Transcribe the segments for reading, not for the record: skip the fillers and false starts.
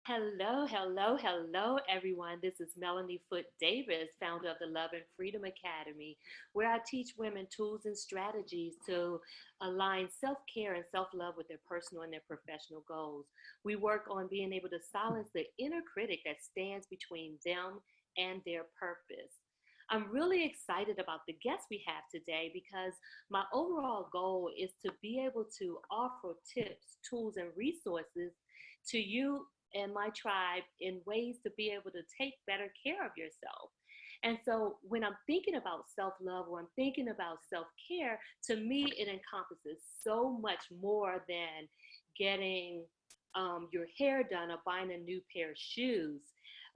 Hello, hello, hello, everyone. This is Melanie Foote-Davis, founder of the Love and Freedom Academy, where I teach women tools and strategies to align self care and self love with their personal and their professional goals. We work on being able to silence the inner critic that stands between them and their purpose. I'm really excited about the guest we have today because my overall goal is to be able to offer tips, tools, and resources to you and my tribe in ways to be able to take better care of yourself. And so when I'm thinking about self love or I'm thinking about self care, to me, it encompasses so much more than getting your hair done or buying a new pair of shoes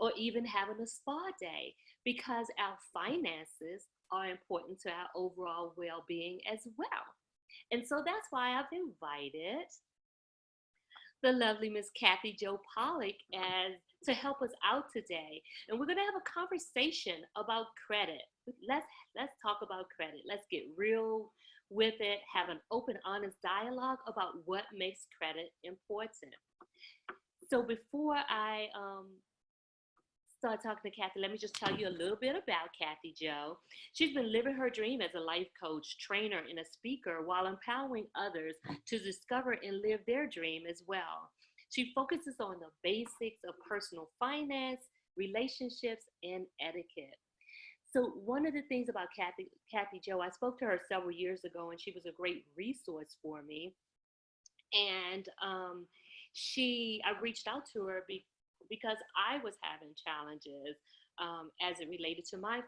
or even having a spa day because our finances are important to our overall well being as well. And so that's why I've invited the lovely Miss Kathy Jo Pollack as to help us out today. And we're going to have a conversation about credit. Let's let's talk about credit. Let's get real with it, have an open, honest dialogue about what makes credit important. So before I start talking to Kathy, let me just tell you a little bit about Kathy Jo. She's been living her dream as a life coach, trainer, and a speaker while empowering others to discover and live their dream as well. She focuses on the basics of personal finance, relationships, and etiquette. So one of the things about Kathy Jo, I spoke to her several years ago, and she was a great resource for me. And I reached out to her because I was having challenges as it related to my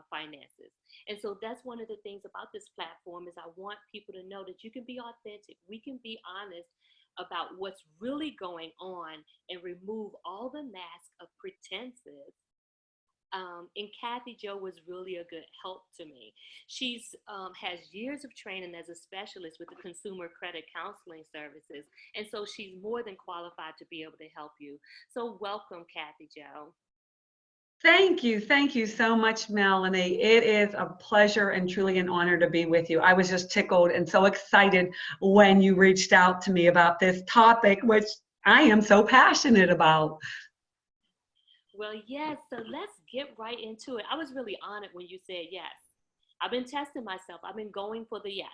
finances. And so that's one of the things about this platform is I want people to know that you can be authentic. We can be honest about what's really going on and remove all the mask of pretenses. And Kathy Jo was really a good help to me. She's has years of training as a specialist with the Consumer Credit Counseling Services, and so she's more than qualified to be able to help you. So welcome, Kathy Jo. Thank you. Thank you so much, Melanie. It is a pleasure and truly an honor to be with you. I was just tickled and so excited when you reached out to me about this topic, which I am so passionate about. Well, yes. So let's get right into it. I was really honored when you said yes. I've been testing myself. I've been going for the yes.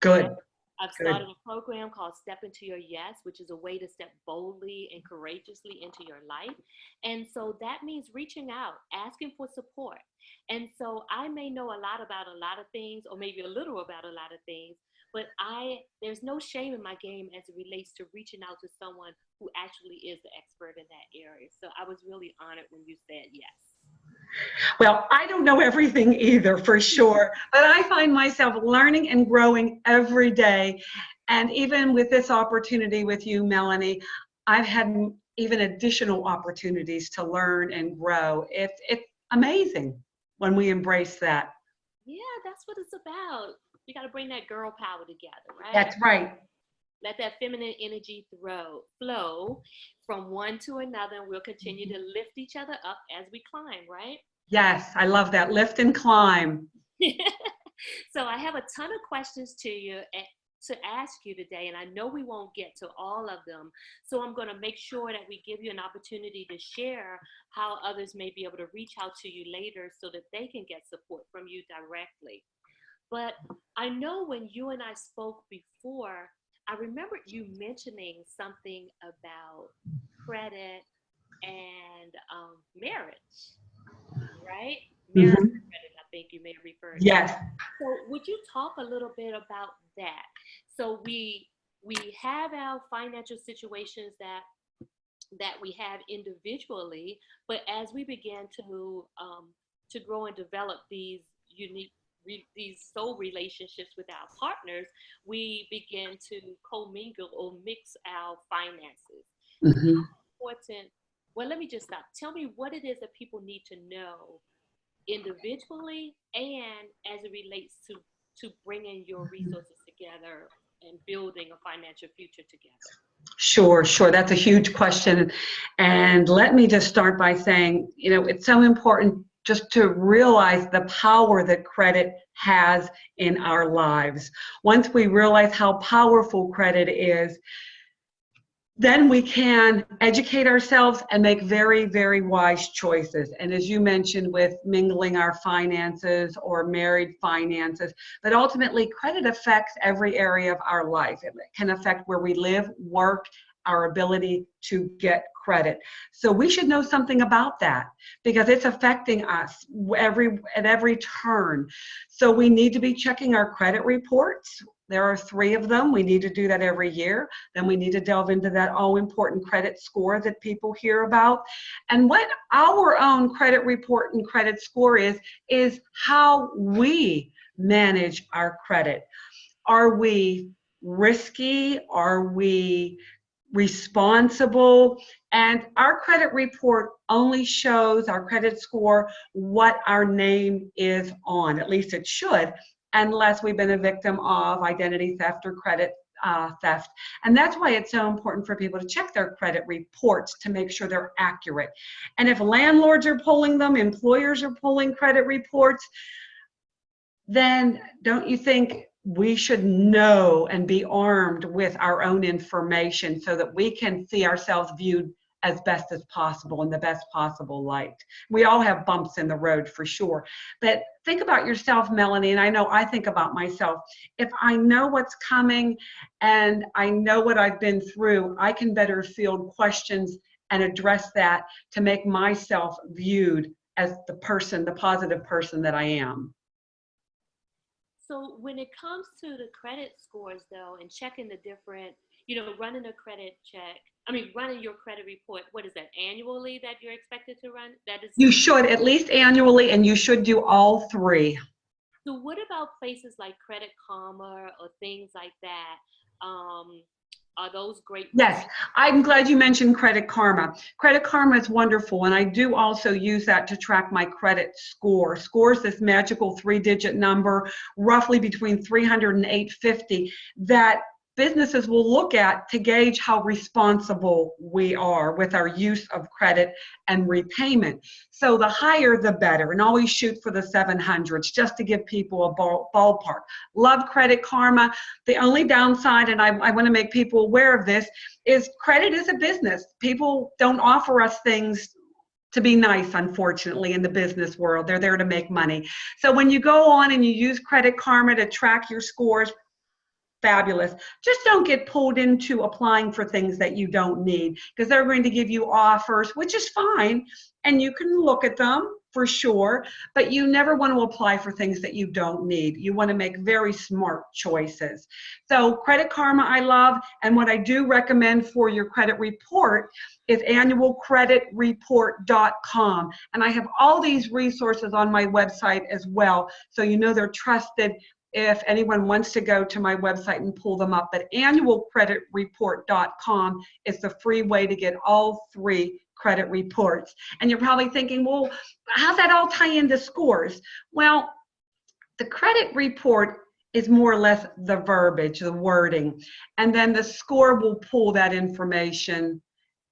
Okay. Good, I've good. started a program called Step Into Your Yes, which is a way to step boldly and courageously into your life. And so that means reaching out, asking for support. And so I may know a lot about a lot of things, or maybe a little about a lot of things, but there's no shame in my game as it relates to reaching out to someone who actually is the expert in that area. So I was really honored when you said yes. Well, I don't know everything either for sure, but I find myself learning and growing every day. And even with this opportunity with you, Melanie, I've had even additional opportunities to learn and grow. It's amazing when we embrace that. Yeah, that's what it's about. We got to bring that girl power together, right? That's right. Let that feminine energy flow from one to another, and we'll continue to lift each other up as we climb, right? Yes, I love that. Lift and climb. So I have a ton of questions to ask you today, and I know we won't get to all of them. So I'm going to make sure that we give you an opportunity to share how others may be able to reach out to you later so that they can get support from you directly. But I know when you and I spoke before, I remembered you mentioning something about credit and marriage, right? Marital Mhm. credit, I think you may have referred to. Yes. So would you talk a little bit about that? So we have our financial situations that we have individually, but as we begin to grow and develop these unique these soul relationships with our partners, we begin to commingle or mix our finances. Mhm. Important. Well, let me just stop. Tell me what it is that people need to know individually and as it relates to bringing your resources together and building a financial future together. Sure, sure. That's a huge question. And let me just start by saying, it's so important just to realize the power that credit has in our lives. Once we realize how powerful credit is, then we can educate ourselves and make very, very wise choices. And as you mentioned, with mingling our finances or married finances, but ultimately credit affects every area of our life. It can affect where we live, work, our ability to get credit. So we should know something about that because it's affecting us at every turn. So we need to be checking our credit reports. There are 3 of them. We need to do that every year. Then we need to delve into that all-important credit score that people hear about. And what our own credit report and credit score is how we manage our credit. Are we risky? Are we responsible? And our credit report only shows our credit score what our name is on, at least it should, unless we've been a victim of identity theft or credit theft. And that's why it's so important for people to check their credit reports to make sure they're accurate. And if landlords are pulling them, employers are pulling credit reports, then don't you think we should know and be armed with our own information so that we can see ourselves viewed as best as possible in the best possible light? We all have bumps in the road for sure. But think about yourself, Melanie, and I know I think about myself. If I know what's coming and I know what I've been through, I can better field questions and address that to make myself viewed as the person, the positive person that I am. So when it comes to the credit scores, though, and checking the different, running a credit check, running your credit report, what is that, annually that you're expected to run? That is. You should, at least annually, and you should do all 3. So what about places like Credit Karma or things like that? Are those great? Yes, I'm glad you mentioned Credit Karma. Credit Karma is wonderful, and I do also use that to track my credit score. Score is this magical 3-digit number, roughly between 300 and 850, that businesses will look at to gauge how responsible we are with our use of credit and repayment. So the higher the better, and always shoot for the 700s just to give people a ballpark. Love Credit Karma. The only downside, and I want to make people aware of this, is credit is a business. People don't offer us things to be nice, unfortunately, in the business world. They're there to make money. So when you go on and you use Credit Karma to track your scores, fabulous. Just don't get pulled into applying for things that you don't need, because they're going to give you offers, which is fine, and you can look at them for sure, but you never want to apply for things that you don't need. You want to make very smart choices. So Credit Karma I love, and what I do recommend for your credit report is annualcreditreport.com. And I have all these resources on my website as well, so you know they're trusted if anyone wants to go to my website and pull them up. But annualcreditreport.com is the free way to get all 3 credit reports. And you're probably thinking, well, how's that all tie into scores? Well, the credit report is more or less the verbiage, the wording, and then the score will pull that information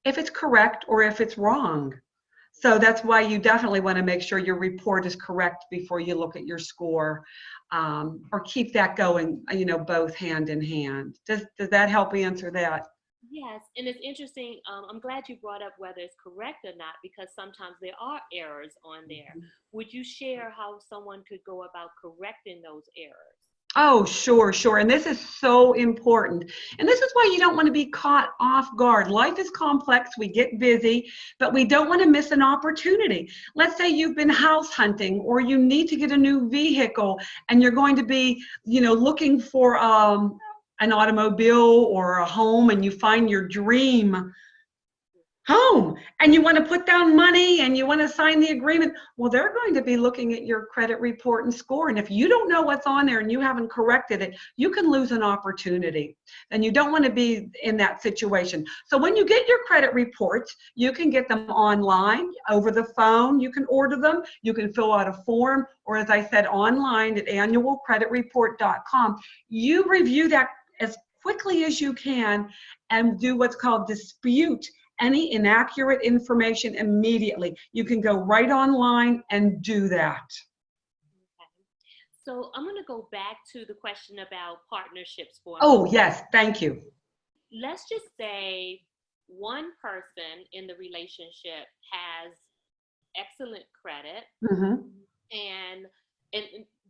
if it's correct or if it's wrong. So that's why you definitely want to make sure your report is correct before you look at your score, or keep that going, both hand in hand. Does that help answer that? Yes, and it's interesting. I'm glad you brought up whether it's correct or not, because sometimes there are errors on there. Would you share how someone could go about correcting those errors? Oh, sure, sure. And this is so important. And this is why you don't want to be caught off guard. Life is complex. We get busy, but we don't want to miss an opportunity. Let's say you've been house hunting, or you need to get a new vehicle, and you're going to be, looking for an automobile or a home, and you find your dream home, and you want to put down money and you want to sign the agreement. Well, they're going to be looking at your credit report and score, and if you don't know what's on there and you haven't corrected it, you can lose an opportunity, and you don't want to be in that situation. So when you get your credit reports, you can get them online, over the phone, you can order them, you can fill out a form, or as I said, online at annualcreditreport.com. You review that as quickly as you can and do what's called dispute any inaccurate information immediately. You can go right online and do that. Okay. So I'm going to go back to the question about partnerships for a Oh, moment. yes, thank you. Let's just say one person in the relationship has excellent credit, Mm-hmm. and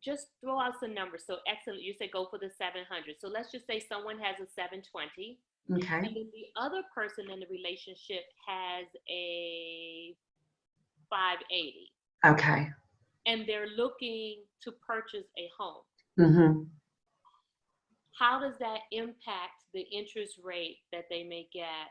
just throw out some numbers. So excellent, you say go for the 700. So let's just say someone has a 720, Okay. and then the other person in the relationship has a 580, Okay. and they're looking to purchase a home. Mm-hmm. How does that impact the interest rate that they may get?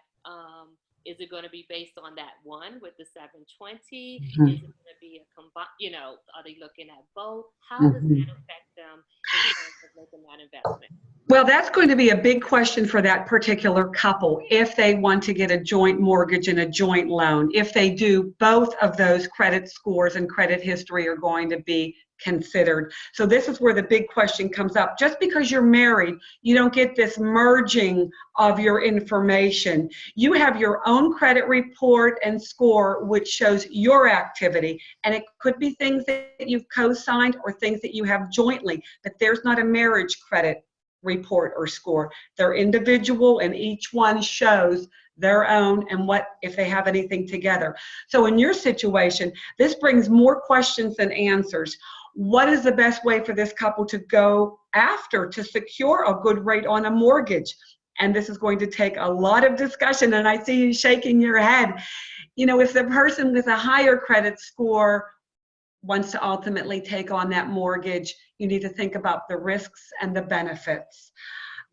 Is it going to be based on that one with the 720? Is it going to be a combined, are they looking at both? How does Mm-hmm. that affect them in terms of making that investment? Well, that's going to be a big question for that particular couple if they want to get a joint mortgage and a joint loan. If they do, both of those credit scores and credit history are going to be considered. So this is where the big question comes up. Just because you're married, you don't get this merging of your information. You have your own credit report and score, which shows your activity. And it could be things that you've co-signed or things that you have jointly, but there's not a marriage credit report or score. They're individual, and each one shows their own and what if they have anything together. So in your situation, this brings more questions than answers. What is the best way for this couple to go after to secure a good rate on a mortgage? And this is going to take a lot of discussion, and I see you shaking your head. If the person with a higher credit score wants to ultimately take on that mortgage, you need to think about the risks and the benefits.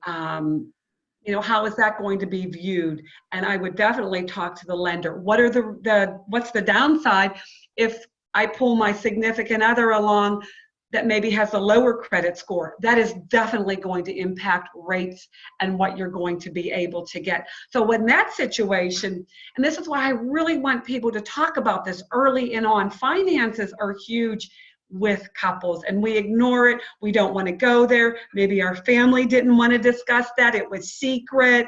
How is that going to be viewed? And I would definitely talk to the lender. What's the downside if I pull my significant other along that maybe has a lower credit score? That is definitely going to impact rates and what you're going to be able to get. So in that situation, and this is why I really want people to talk about this early and on, finances are huge with couples, and we ignore it. We don't want to go there. Maybe our family didn't want to discuss that. It was secret.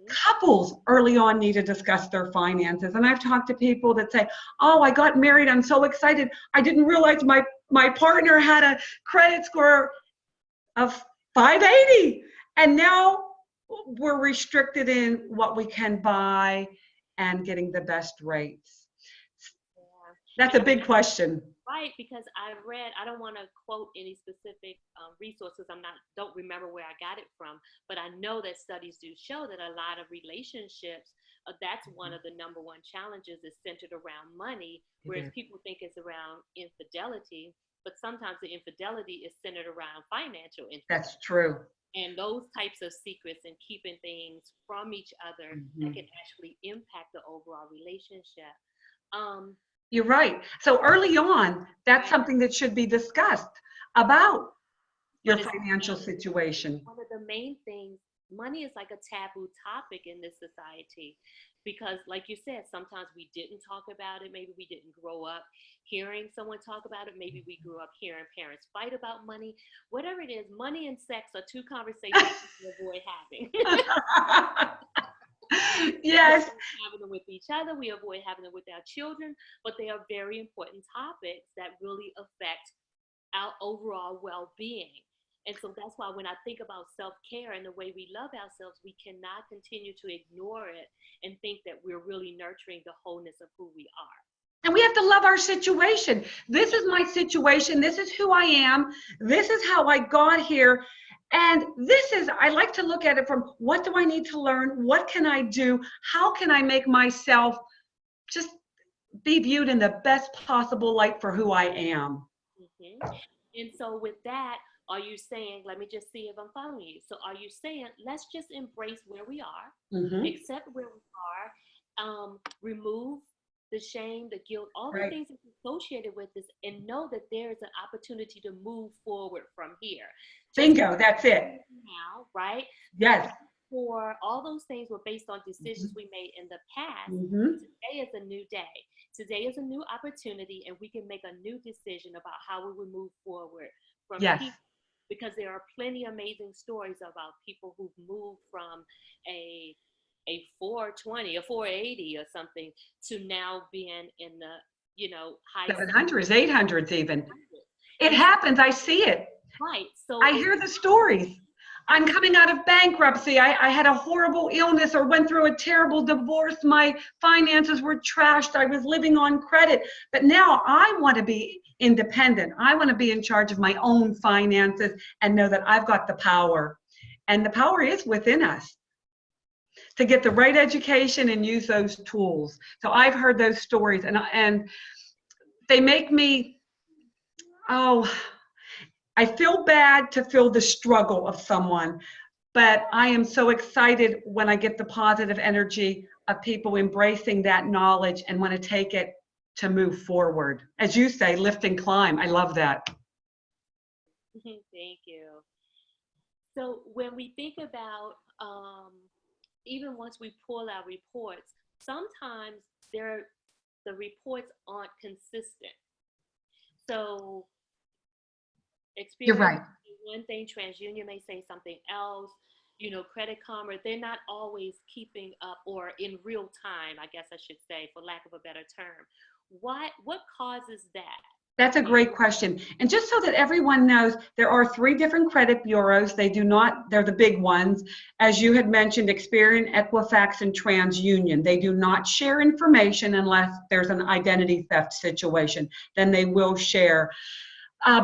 Couples early on need to discuss their finances. And I've talked to people that say, oh, I got married, I'm so excited. I didn't realize my partner had a credit score of 580. And now we're restricted in what we can buy and getting the best rates. That's a big question. Right, because I don't want to quote any specific resources. Don't remember where I got it from, but I know that studies do show that a lot of relationships, that's one of the number one challenges, is centered around money, whereas people think it's around infidelity, but sometimes the infidelity is centered around financial infidelity. That's true. And those types of secrets and keeping things from each other that can actually impact the overall relationship. You're right. So early on, that's something that should be discussed about your financial situation. One of the main things, money is like a taboo topic in this society because, like you said, sometimes we didn't talk about it. Maybe we didn't grow up hearing someone talk about it. Maybe we grew up hearing parents fight about money. Whatever it is, money and sex are two conversations we avoid having. Yes. We avoid having them with each other. We avoid having them with our children, but they are very important topics that really affect our overall well-being. And so that's why when I think about self-care and the way we love ourselves, we cannot continue to ignore it and think that we're really nurturing the wholeness of who we are. And we have to love our situation. This is my situation. This is who I am. This is how I got here. And I like to look at it from, what do I need to learn? What can I do? How can I make myself just be viewed in the best possible light for who I am? And so with that, are you saying, let me just see if I'm following you. So are you saying, let's just embrace where we are, accept where we are, remove the shame, the guilt, all the things that's associated with this, and know that there is an opportunity to move forward from here. Bingo, that's it. Now, right? Yes. For all those things were based on decisions we made in the past. Today is a new day. Today is a new opportunity, and we can make a new decision about how we will move forward from here. Because there are plenty of amazing stories about people who've moved from a 420, a 480 or something to now being in the, high 700s, 800s even. It happens. I see it. Right. So I hear the stories. I'm coming out of bankruptcy. I had a horrible illness or went through a terrible divorce. My finances were trashed. I was living on credit. But now I want to be independent. I want to be in charge of my own finances and know that I've got the power. And the power is within us to get the right education and use those tools. So I've heard those stories, and they make me, oh, I feel bad to feel the struggle of someone, but I am so excited when I get the positive energy of people embracing that knowledge and want to take it to move forward. As you say, lift and climb. I love that. Thank you. So when we think about, even once we pull our reports, sometimes the reports aren't consistent. So You're Experian right. one thing, TransUnion may say something else. Credit Karma, they're not always keeping up, or in real time, I guess I should say, for lack of a better term. What causes that? That's a great question. And just so that everyone knows, there are 3 different credit bureaus. They're the big ones. As you had mentioned, Experian, Equifax, and TransUnion. They do not share information unless there's an identity theft situation. Then they will share.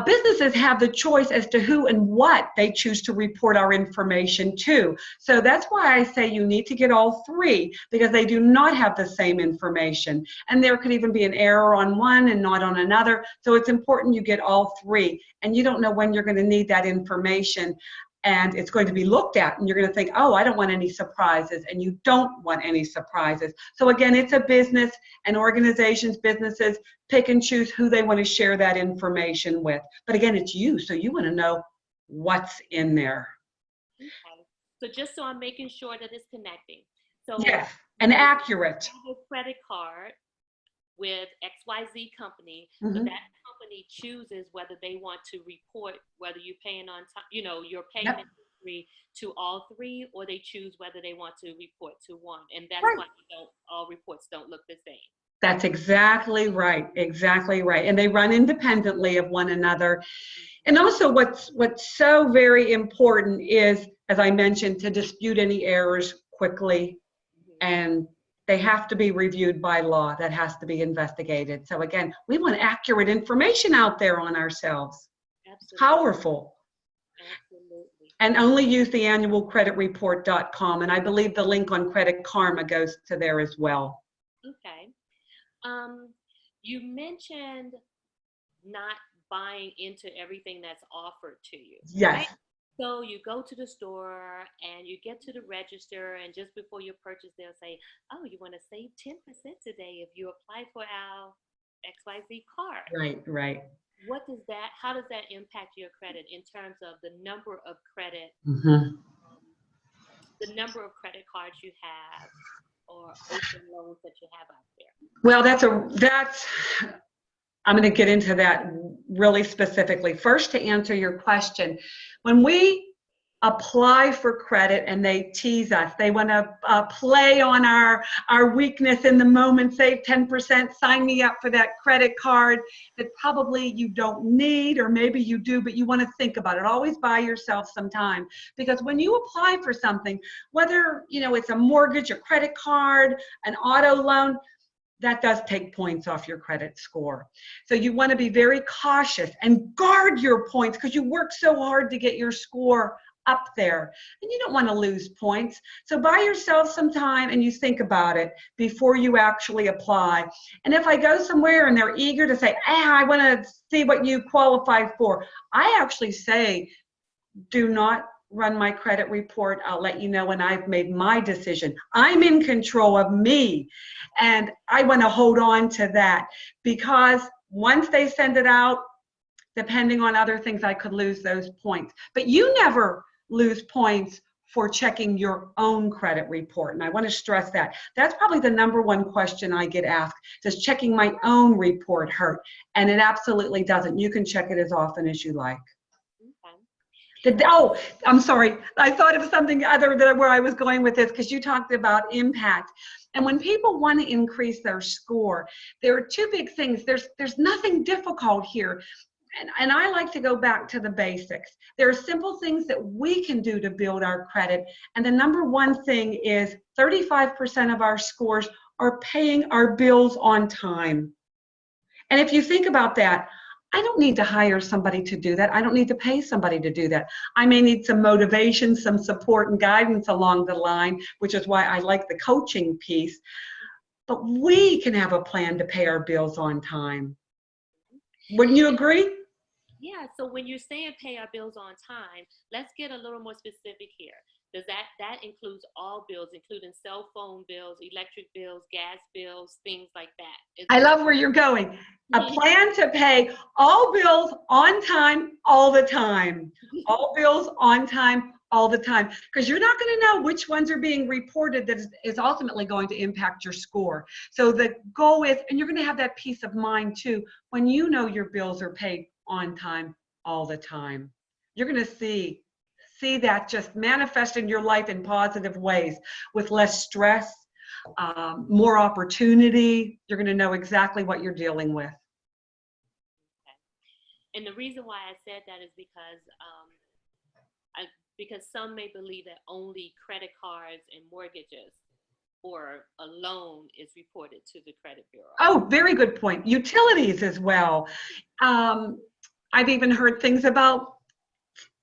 Businesses have the choice as to who and what they choose to report our information to. So that's why I say you need to get all 3, because they do not have the same information. And there could even be an error on one and not on another. So it's important you get all 3. And you don't know when you're going to need that information. And it's going to be looked at, and you're going to think, oh, I don't want any surprises, and you don't want any surprises. So again, it's a business, and organizations, businesses pick and choose who they want to share that information with. But again, it's you, so you want to know what's in there. Okay. So just so I'm making sure that it's connecting. So yes, and accurate. You have a credit card with XYZ company, Mm-hmm. but that company chooses whether they want to report whether you're paying on time, your payment history to all 3, or they choose whether they want to report to one. And that's right. why all reports don't look the same. That's exactly right. Exactly right. And they run independently of one another. And also what's so very important is, as I mentioned, to dispute any errors quickly, and they have to be reviewed by law. That has to be investigated. So again, we want accurate information out there on ourselves. Absolutely. Powerful. Absolutely. And only use the annualcreditreport.com. And I believe the link on Credit Karma goes to there as well. Okay. You mentioned not buying into everything that's offered to you. Yes. Right? So you go to the store and you get to the register, and just before you purchase, they'll say, oh, you want to save 10% today if you apply for our XYZ card. Right. How does that impact your credit in terms of the number of credit, the number of credit cards you have, or open loans that you have out there? Well, I'm going to get into that really specifically. First, to answer your question, when we apply for credit and they tease us, they want to play on our weakness in the moment, save 10%, sign me up for that credit card that probably you don't need, or maybe you do, but you want to think about it. Always buy yourself some time, because when you apply for something, whether it's a mortgage, a credit card, an auto loan, that does take points off your credit score. So you want to be very cautious and guard your points, because you work so hard to get your score up there, and you don't want to lose points. So buy yourself some time and you think about it before you actually apply. And if I go somewhere and they're eager to say, I want to see what you qualify for, I actually say, do not run my credit report. I'll let you know when I've made my decision. I'm in control of me, and I want to hold on to that, because once they send it out, depending on other things, I could lose those points. But you never lose points for checking your own credit report. And I want to stress that. That's probably the number one question I get asked. Does checking my own report hurt? And it absolutely doesn't. You can check it as often as you like. Oh, I'm sorry. I thought of something other than where I was going with this, because you talked about impact. And when people want to increase their score, there are 2 big things. There's nothing difficult here. and I like to go back to the basics. There are simple things that we can do to build our credit. And the number one thing is 35% of our scores are paying our bills on time. And if you think about that, I don't need to hire somebody to do that. I don't need to pay somebody to do that. I may need some motivation, some support and guidance along the line, which is why I like the coaching piece. But we can have a plan to pay our bills on time. Wouldn't you agree? Yeah, so when you're saying pay our bills on time, let's get a little more specific here. Does that includes all bills, including cell phone bills, electric bills, gas bills, things like that as I well? love where you're going. A plan to pay all bills on time, all the time. All bills on time, all the time. Because you're not going to know which ones are being reported that is ultimately going to impact your score. So the goal is, and you're going to have that peace of mind too, when you know your bills are paid on time, all the time. You're going to see that just manifest in your life in positive ways with less stress, more opportunity. You're going to know exactly what you're dealing with. And the reason why I said that is because some may believe that only credit cards and mortgages or a loan is reported to the credit bureau. Oh, very good point. Utilities as well. I've even heard things about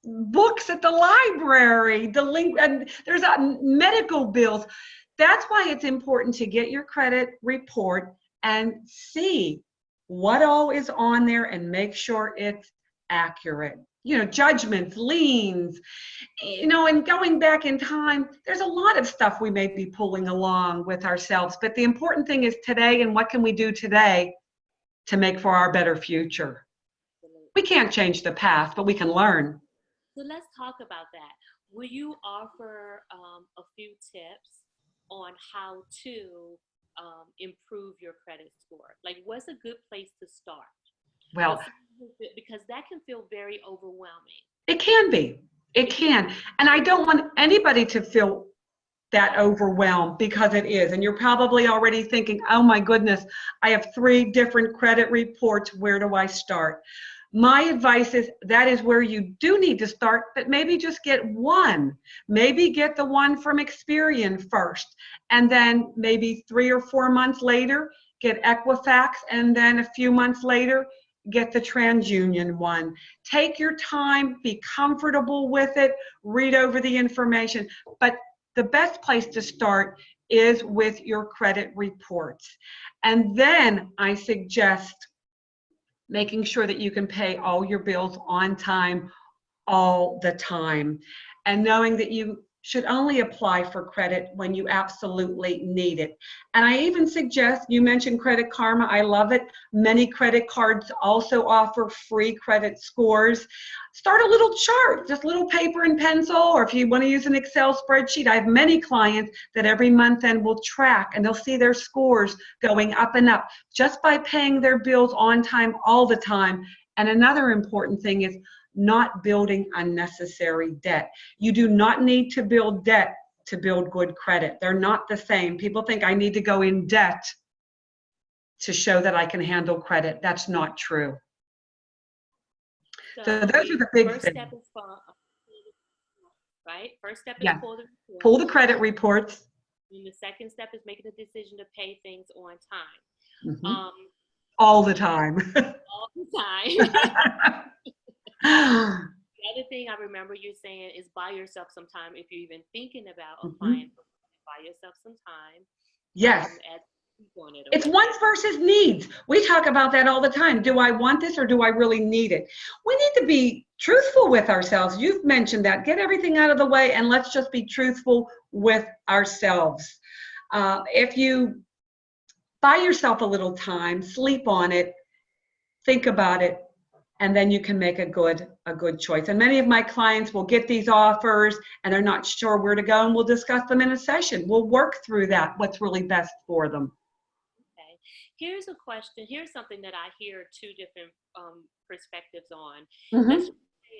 books at the library, and there's medical bills. That's why it's important to get your credit report and see what all is on there and make sure it's accurate. Judgments, liens, and going back in time, there's a lot of stuff we may be pulling along with ourselves. But the important thing is today, and what can we do today to make for our better future? We can't change the past, but we can learn. So let's talk about that. Will you offer a few tips on how to improve your credit score? Like, what's a good place to start? Well, because that can feel very overwhelming. It can be. It can. And I don't want anybody to feel that overwhelmed, because it is. And you're probably already thinking, oh my goodness, I have 3 different credit reports. Where do I start? My advice is that is where you do need to start, but maybe just get one. Maybe get the one from Experian first, and then maybe 3 or 4 months later, get Equifax, and then a few months later, get the TransUnion one. Take your time, be comfortable with it, read over the information. But the best place to start is with your credit reports. And then I suggest making sure that you can pay all your bills on time, all the time, and knowing that you should only apply for credit when you absolutely need it. And I even suggest, you mentioned Credit Karma, I love it. Many credit cards also offer free credit scores. Start a little chart, just little paper and pencil, or if you want to use an Excel spreadsheet. I have many clients that every month end will track, and they'll see their scores going up and up just by paying their bills on time, all the time. And another important thing is not building unnecessary debt. You do not need to build debt to build good credit. They're not the same. People think I need to go in debt to show that I can handle credit. That's not true. So those are the big first things. Step is right? First step is Yeah. pull the report. Pull the credit reports. And the second step is making a decision to pay things on time. Mm-hmm. All the time. All the time. The other thing I remember you saying is buy yourself some time. If you're even thinking about applying, buy yourself some time. Yes. It's wants versus needs. We talk about that all the time. Do I want this or do I really need it? We need to be truthful with ourselves. You've mentioned that. Get everything out of the way and let's just be truthful with ourselves. If you buy yourself a little time, sleep on it, think about it, and then you can make a good choice. And many of my clients will get these offers and they're not sure where to go, and we'll discuss them in a session. We'll work through that, what's really best for them. Okay. Here's a question. Here's something that I hear 2 different perspectives on. Let's say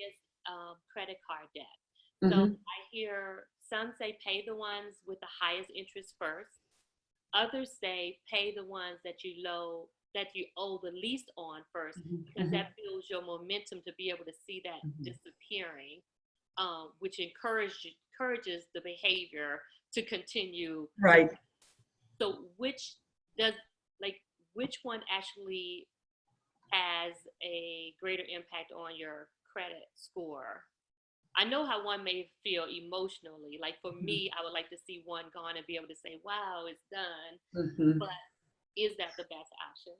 it's credit card debt. So I hear some say pay the ones with the highest interest first. Others say pay the ones that you that you owe the least on first, because Mhm. that builds your momentum to be able to see that Mhm. disappearing, which encourages the behavior to continue to. Right. So does like which one actually has a greater impact on your credit score? I know how one may feel emotionally. Like for Mhm. me, I would like to see one gone and be able to say, "Wow, it's done." Mhm. But is that the best option?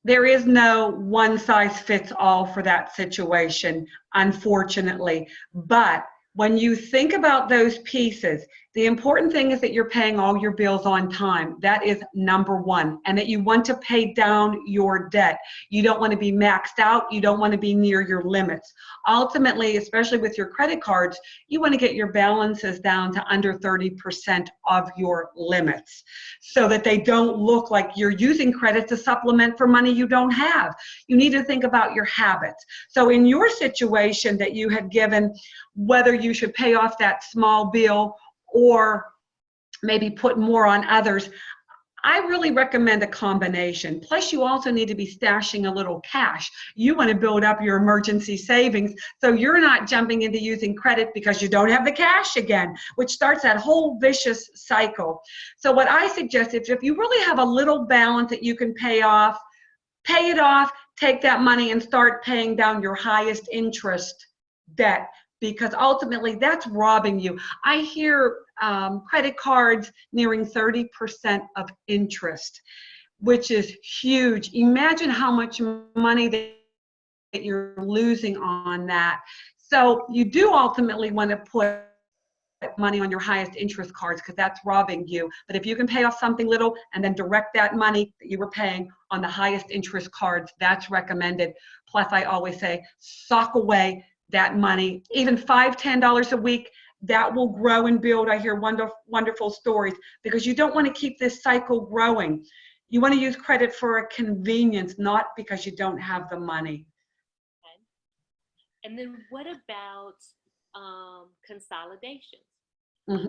There is no one size fits all for that situation, unfortunately. But when you think about those pieces, the important thing is that you're paying all your bills on time. That is number one, and that you want to pay down your debt. You don't want to be maxed out. You don't want to be near your limits. Ultimately, especially with your credit cards, you want to get your balances down to under 30% of your limits so that they don't look like you're using credit to supplement for money you don't have. You need to think about your habits. So in your situation that you had given, whether you should pay off that small bill or maybe put more on others, I really recommend a combination. Plus, you also need to be stashing a little cash. You want to build up your emergency savings so you're not jumping into using credit because you don't have the cash again, which starts that whole vicious cycle. So what I suggest is if you really have a little balance that you can pay off, pay it off, take that money and start paying down your highest interest debt, because ultimately that's robbing you. I hear credit cards nearing 30% of interest, which is huge. Imagine how much money that you're losing on that. So you do ultimately want to put money on your highest interest cards because that's robbing you. But if you can pay off something little and then direct that money that you were paying on the highest interest cards, that's recommended. Plus, I always say, sock away that money, even $5, $10 a week. That will grow and build. I hear wonderful stories because you don't want to keep this cycle growing. You want to use credit for a convenience, not because you don't have the money. Okay. And then what about consolidations?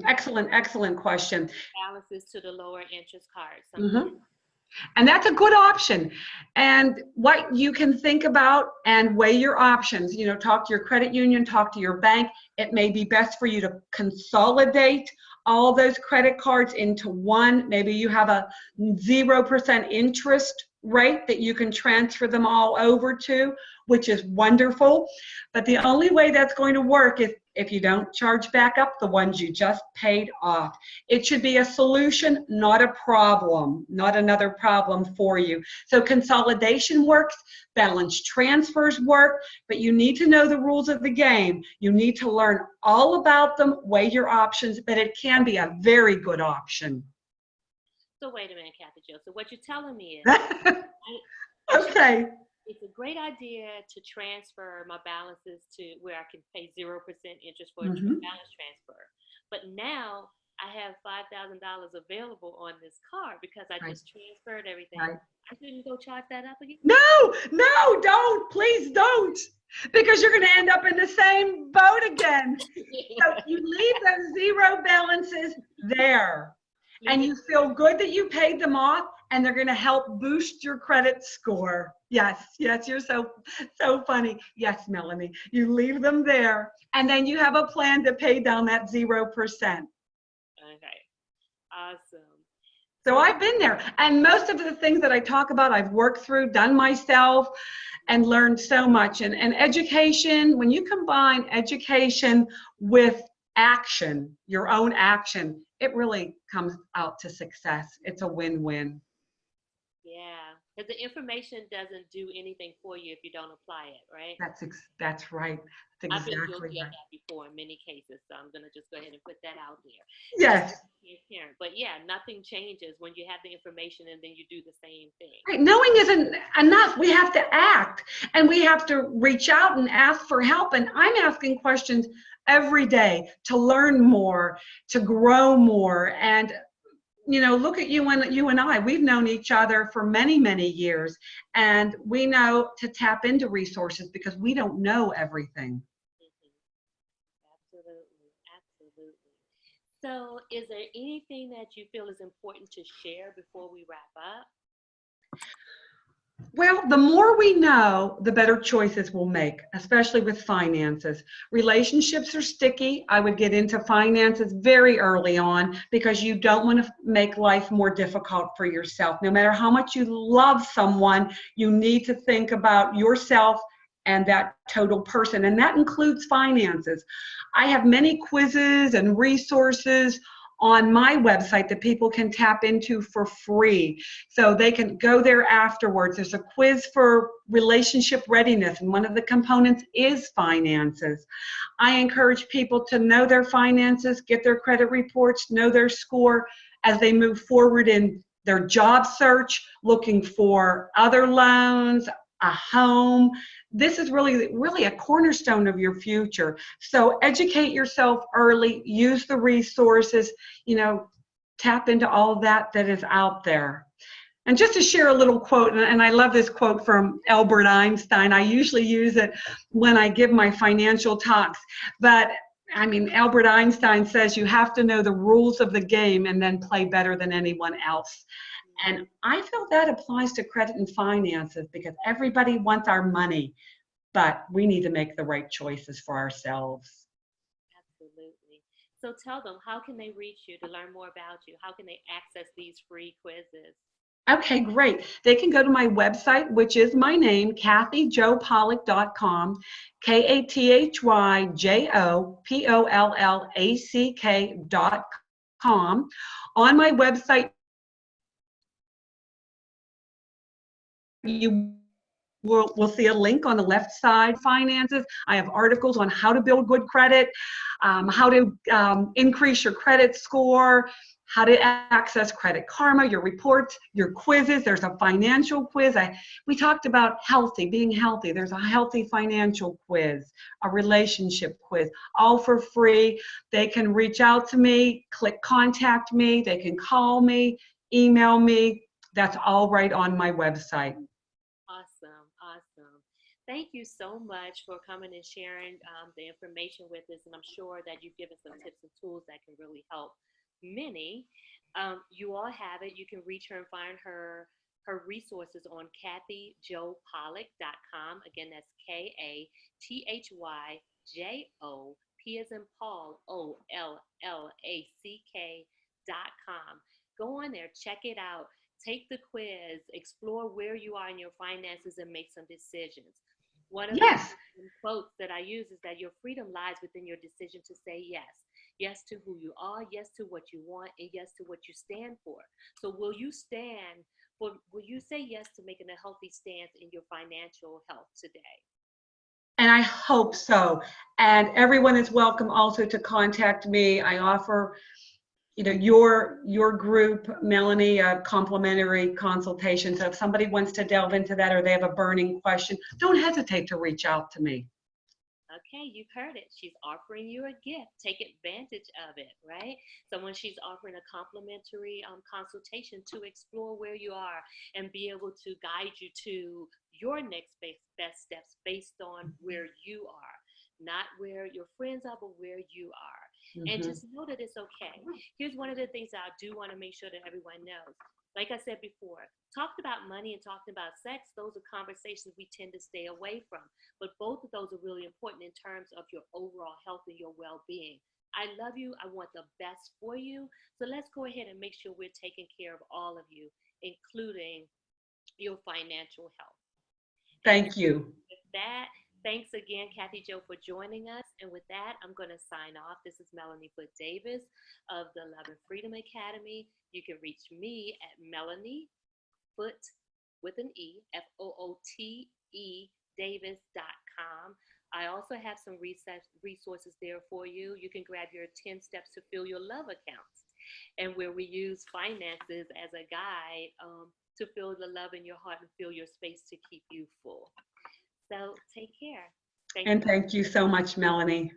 Excellent, excellent question. Balances to the lower interest card. Sometimes. Mhm. And that's a good option. And what you can think about and weigh your options, talk to your credit union, talk to your bank. It may be best for you to consolidate all those credit cards into one. Maybe you have a 0% interest rate that you can transfer them all over to, which is wonderful. But the only way that's going to work is if you don't charge back up the ones you just paid off. It should be a solution, not a problem, not another problem for you. So consolidation works, balance transfers work, but you need to know the rules of the game. You need to learn all about them, weigh your options, but it can be a very good option. So wait a minute, Kathy Jo. So what you're telling me is I should, Okay. it's a great idea to transfer my balances to where I can pay 0% interest for a Mhm. balance transfer. But now I have $5,000 available on this card because I Right, just transferred everything. right. I shouldn't go charge that up again. No, no, don't. Please don't. Because you're going to end up in the same boat again. So you leave those zero balances there. Leave And it you feel good that you paid them off, and they're going to help boost your credit score. Yes, yes, you're so funny. Yes, Melanie, you leave them there, and then you have a plan to pay down that 0%. okay. Awesome. So So I've been there, and most of the things that I talk about, I've worked through, done myself, and learned so much. And education, when you combine education with action, your own action, it really comes out to success. It's a win-win. yeah, because the information doesn't do anything for you if you don't apply it, right? That's right. That's I've been exactly guilty of right. that before in many cases, so I'm gonna just go ahead and put that out there. Just Yes. transparent. But yeah, nothing changes when you have the information and then you do the same thing. Right. Knowing isn't enough. We have to act, and we have to reach out and ask for help. And I'm asking questions every day to learn more, to grow more. And look at you and I. We've known each other for many, many years, and we know to tap into resources because we don't know everything. Mhm. Absolutely, absolutely. So, is there anything that you feel is important to share before we wrap up? Well, the more we know, the better choices we'll make, especially with finances. Relationships are sticky. I would get into finances very early on because you don't want to make life more difficult for yourself. No matter how much you love someone, you need to think about yourself and that total person, and that includes finances. I have many quizzes and resources on my website that people can tap into for free. So they can go there afterwards. There's a quiz for relationship readiness, and one of the components is finances. I encourage people to know their finances, get their credit reports, know their score as they move forward in their job search, looking for other loans, a home. This is really a cornerstone of your future. So educate yourself early, use the resources, tap into all that is out there. And just to share a little quote, and I love this quote from Albert Einstein. I usually use it when I give my financial talks, but I mean, Albert Einstein says you have to know the rules of the game and then play better than anyone else. And I feel that applies to credit and finances because everybody wants our money, but we need to make the right choices for ourselves. Absolutely. So tell them, how can they reach you to learn more about you? How can they access these free quizzes? Okay, great. They can go to my website, which is my name, kathyjopollack.com, kathyjopollack.com. On my website, you will see a link on the left side, finances. I have articles on how to build good credit, how to increase your credit score, how to access Credit Karma, your reports, your quizzes. There's a financial quiz. We talked about being healthy. There's a healthy financial quiz, a relationship quiz, all for free. They can reach out to me, click contact me. They can call me, email me. That's all right on my website. Awesome, awesome. Thank you so much for coming and sharing the information with us. And I'm sure that you've given some tips and tools that can really help many. You all have it. You can reach her and find her resources on kathyjopollack.com. Again, that's KATHYJO, P as in Paul, OLLACK.com. Go on there, check it out. Take the quiz, explore where you are in your finances, and make some decisions. One of the Yes. quotes that I use is that your freedom lies within your decision to say yes. Yes to who you are, yes to what you want, and yes to what you stand for. So will you say yes to making a healthy stance in your financial health today? And I hope so. And everyone is welcome also to contact me. I offer, your group, Melanie, a complimentary consultation. So if somebody wants to delve into that or they have a burning question, don't hesitate to reach out to me. Okay, you've heard it. She's offering you a gift. Take advantage of it, right? So when she's offering a complimentary consultation to explore where you are and be able to guide you to your next best steps based on where you are, not where your friends are, but where you are. And Mm-hmm. just know that it's okay. Here's one of the things that I do want to make sure that everyone knows. Like I said before, talked about money and talking about sex, those are conversations we tend to stay away from. But both of those are really important in terms of your overall health and your well being. I love you. I want the best for you. So let's go ahead and make sure we're taking care of all of you, including your financial health. And Thank you. with that, thanks again, Kathy Jo, for joining us. And with that, I'm going to sign off. This is Melanie Foote-Davis of the Love and Freedom Academy. You can reach me at Melanie Foote with an E, Foote Davis.com. I also have some resources there for you. You can grab your 10 steps to fill your love accounts, and where we use finances as a guide to fill the love in your heart and fill your space to keep you full. So take care. Thank And you. thank you so much, Melanie.